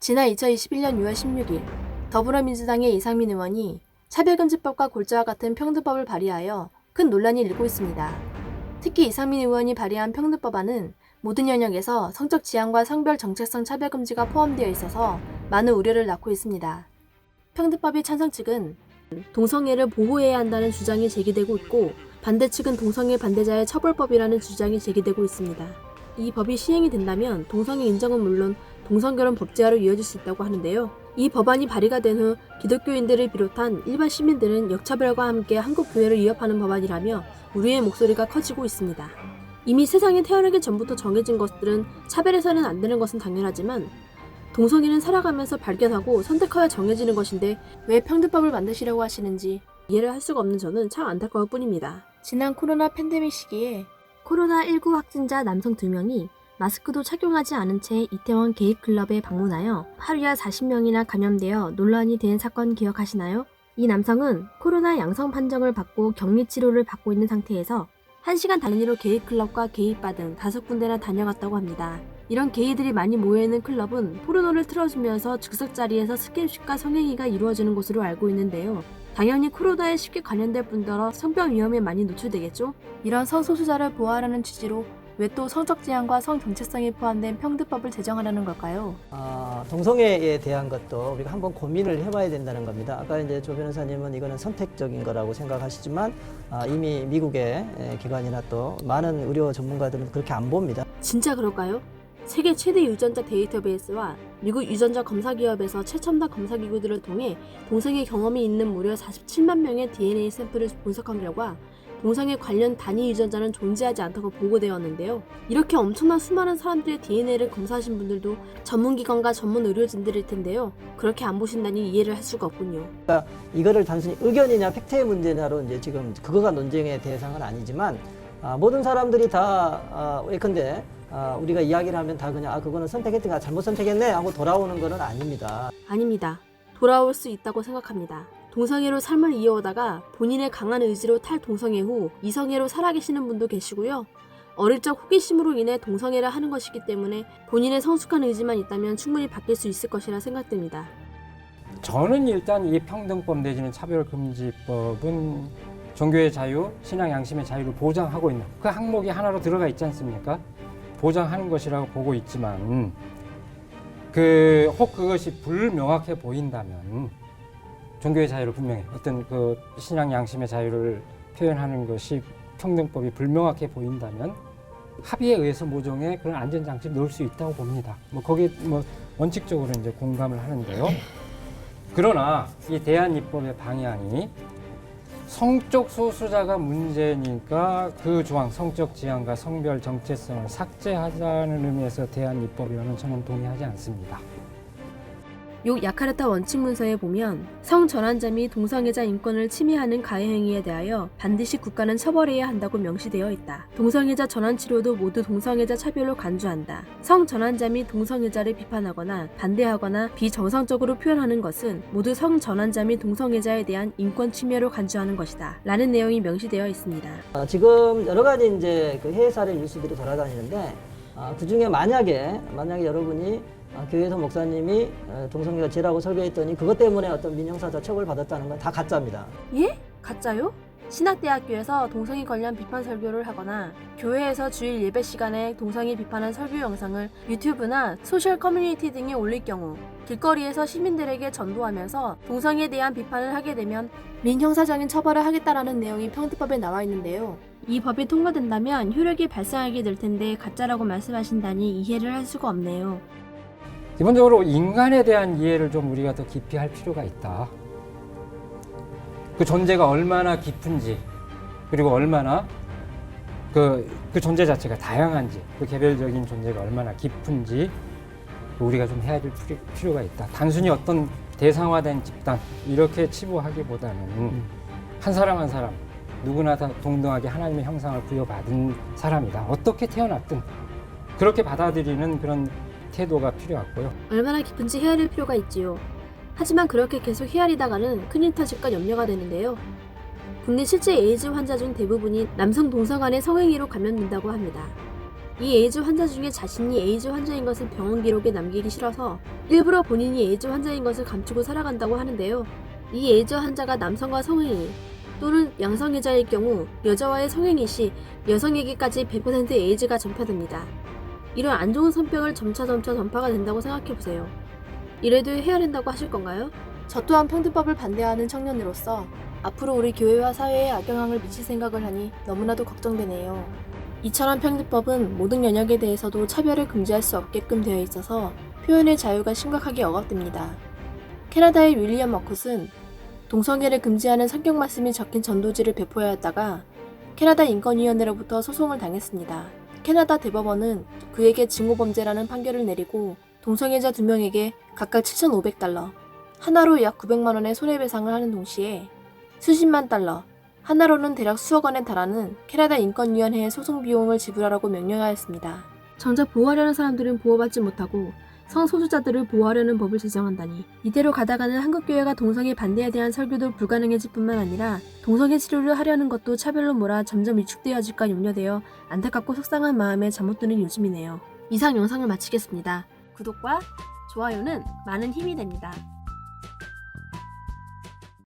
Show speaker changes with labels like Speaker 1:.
Speaker 1: 지난 2021년 6월 16일 더불어민주당의 이상민 의원이 차별금지법과 골자와 같은 평등법을 발의하여 큰 논란이 일고 있습니다. 특히 이상민 의원이 발의한 평등법안은 모든 영역에서 성적 지향과 성별 정체성 차별금지가 포함되어 있어서 많은 우려를 낳고 있습니다. 평등법의 찬성 측은 동성애를 보호해야 한다는 주장이 제기되고 있고, 반대 측은 동성애 반대자의 처벌법이라는 주장이 제기되고 있습니다. 이 법이 시행이 된다면 동성애 인정은 물론 동성결혼 법제화로 이어질 수 있다고 하는데요. 이 법안이 발의가 된 후 기독교인들을 비롯한 일반 시민들은 역차별과 함께 한국 교회를 위협하는 법안이라며 우리의 목소리가 커지고 있습니다. 이미 세상에 태어나기 전부터 정해진 것들은 차별해서는 안 되는 것은 당연하지만 동성애는 살아가면서 발견하고 선택하여 정해지는 것인데 왜 평등법을 만드시려고 하시는지 이해를 할 수가 없는 저는 참 안타까울 뿐입니다. 지난 코로나 팬데믹 시기에 코로나19 확진자 남성 2명이 마스크도 착용하지 않은 채 이태원 게이클럽에 방문하여 하루에 40명이나 감염되어 논란이 된 사건 기억하시나요? 이 남성은 코로나 양성 판정을 받고 격리 치료를 받고 있는 상태에서 1시간 단위로 게이클럽과 게이바 등 5군데나 다녀갔다고 합니다. 이런 게이들이 많이 모여있는 클럽은 포르노를 틀어주면서 즉석 자리에서 스킨십과 성행위가 이루어지는 곳으로 알고 있는데요. 당연히 코로나에 쉽게 감염될 뿐더러 성병 위험에 많이 노출되겠죠? 이런 성소수자를 보호하라는 취지로 왜 또 성적 지향과 성 정체성이 포함된 평등법을 제정하려는 걸까요?
Speaker 2: 동성애에 대한 것도 우리가 한번 고민을 해봐야 된다는 겁니다. 아까 이제 조 변호사님은 이거는 선택적인 거라고 생각하시지만 이미 미국의 기관이나 또 많은 의료 전문가들은 그렇게 안 봅니다.
Speaker 1: 진짜 그럴까요? 세계 최대 유전자 데이터베이스와 미국 유전자 검사 기업에서 최첨단 검사 기구들을 통해 동성애 경험이 있는 무려 47만 명의 DNA 샘플을 분석한 결과 동성애 관련 단위 유전자는 존재하지 않다고 보고되었는데요. 이렇게 엄청난 수많은 사람들의 DNA를 검사하신 분들도 전문기관과 전문 의료진들일 텐데요. 그렇게 안 보신다니 이해를 할 수가 없군요.
Speaker 2: 그러니까 이거를 단순히 의견이냐 팩트의 문제냐로 이제 지금 그거가 논쟁의 대상은 아니지만 모든 사람들이 다 예컨대 우리가 이야기를 하면 다 그냥 그거는 선택했다가 잘못 선택했네 하고 돌아오는 거는 아닙니다.
Speaker 1: 아닙니다. 돌아올 수 있다고 생각합니다. 동성애로 삶을 이어오다가 본인의 강한 의지로 탈동성애 후 이성애로 살아계시는 분도 계시고요. 어릴 적 호기심으로 인해 동성애를 하는 것이기 때문에 본인의 성숙한 의지만 있다면 충분히 바뀔 수 있을 것이라 생각됩니다.
Speaker 3: 저는 일단 이 평등법 내지는 차별금지법은 종교의 자유, 신앙 양심의 자유를 보장하고 있는 그 항목이 하나로 들어가 있지 않습니까? 보장하는 것이라고 보고 있지만 혹 그것이 불명확해 보인다면 종교의 자유를 분명히 어떤 그 신앙 양심의 자유를 표현하는 것이 평등법이 불명확해 보인다면 합의에 의해서 모종의 그런 안전장치를 넣을 수 있다고 봅니다. 거기에 원칙적으로 이제 공감을 하는데요. 그러나 이 대한입법의 방향이 성적 소수자가 문제니까 그 조항, 성적 지향과 성별 정체성을 삭제하자는 의미에서 대한입법이라면 저는 동의하지 않습니다.
Speaker 1: 요 야카르타 원칙 문서에 보면 성전환자 및 동성애자 인권을 침해하는 가해 행위에 대하여 반드시 국가는 처벌해야 한다고 명시되어 있다. 동성애자 전환 치료도 모두 동성애자 차별로 간주한다. 성전환자 및 동성애자를 비판하거나 반대하거나 비정상적으로 표현하는 것은 모두 성전환자 및 동성애자에 대한 인권 침해로 간주하는 것이다. 라는 내용이 명시되어 있습니다.
Speaker 2: 지금 여러 가지 이제 그 해외 사례 뉴스들이 돌아다니는데 그 중에 만약에 여러분이 교회에서 목사님이 동성애가 죄라고 설교했더니 그것 때문에 어떤 민형사상 처벌받았다는 건 다 가짜입니다.
Speaker 1: 예? 가짜요? 신학대학교에서 동성애 관련 비판 설교를 하거나 교회에서 주일 예배 시간에 동성애 비판한 설교 영상을 유튜브나 소셜 커뮤니티 등에 올릴 경우 길거리에서 시민들에게 전도하면서 동성애에 대한 비판을 하게 되면 민형사적인 처벌을 하겠다라는 내용이 평등법에 나와 있는데요. 이 법이 통과된다면 효력이 발생하게 될 텐데 가짜라고 말씀하신다니 이해를 할 수가 없네요.
Speaker 3: 기본적으로 인간에 대한 이해를 좀 우리가 더 깊이 할 필요가 있다. 그 존재가 얼마나 깊은지, 그리고 얼마나 그 존재 자체가 다양한지, 그 개별적인 존재가 얼마나 깊은지 우리가 좀 해야 될 필요가 있다. 단순히 어떤 대상화된 집단 이렇게 치부하기보다는 한 사람 한 사람 누구나 다 동등하게 하나님의 형상을 부여받은 사람이다. 어떻게 태어났든 그렇게 받아들이는 그런 태도가 필요하고요.
Speaker 1: 얼마나 깊은지 헤아릴 필요가 있지요. 하지만 그렇게 계속 헤아리다가는 큰일 터질까 염려가 되는데요. 국내 실제 에이즈 환자 중 대부분이 남성 동성 간의 성행위로 감염된다고 합니다. 이 에이즈 환자 중에 자신이 에이즈 환자인 것을 병원 기록에 남기기 싫어서 일부러 본인이 에이즈 환자인 것을 감추고 살아간다고 하는데요. 이 에이즈 환자가 남성과 성행위 또는 양성애자일 경우 여자와의 성행위 시 여성에게까지 100% 에이즈가 전파됩니다. 이런 안 좋은 선병을 점차 전파가 된다고 생각해보세요. 이래도 해야 된다고 하실 건가요? 저 또한 평등법을 반대하는 청년으로서 앞으로 우리 교회와 사회에 악영향을 미칠 생각을 하니 너무나도 걱정되네요. 이처럼 평등법은 모든 영역에 대해서도 차별을 금지할 수 없게끔 되어 있어서 표현의 자유가 심각하게 억압됩니다. 캐나다의 윌리엄 머컷은 동성애를 금지하는 성경 말씀이 적힌 전도지를 배포하였다가 캐나다 인권위원회로부터 소송을 당했습니다. 캐나다 대법원은 그에게 증오범죄라는 판결을 내리고 동성애자 2명에게 각각 7,500달러, 하나로 약 900만 원의 손해배상을 하는 동시에 수십만 달러, 하나로는 대략 수억 원에 달하는 캐나다 인권위원회의 소송 비용을 지불하라고 명령하였습니다. 정작 보호하려는 사람들은 보호받지 못하고 성소수자들을 보호하려는 법을 제정한다니 이대로 가다가는 한국교회가 동성애 반대에 대한 설교도 불가능해질 뿐만 아니라 동성애 치료를 하려는 것도 차별로 몰아 점점 위축되어질까 염려되어 안타깝고 속상한 마음에 잠 못 드는 요즘이네요. 이상 영상을 마치겠습니다. 구독과 좋아요는 많은 힘이 됩니다.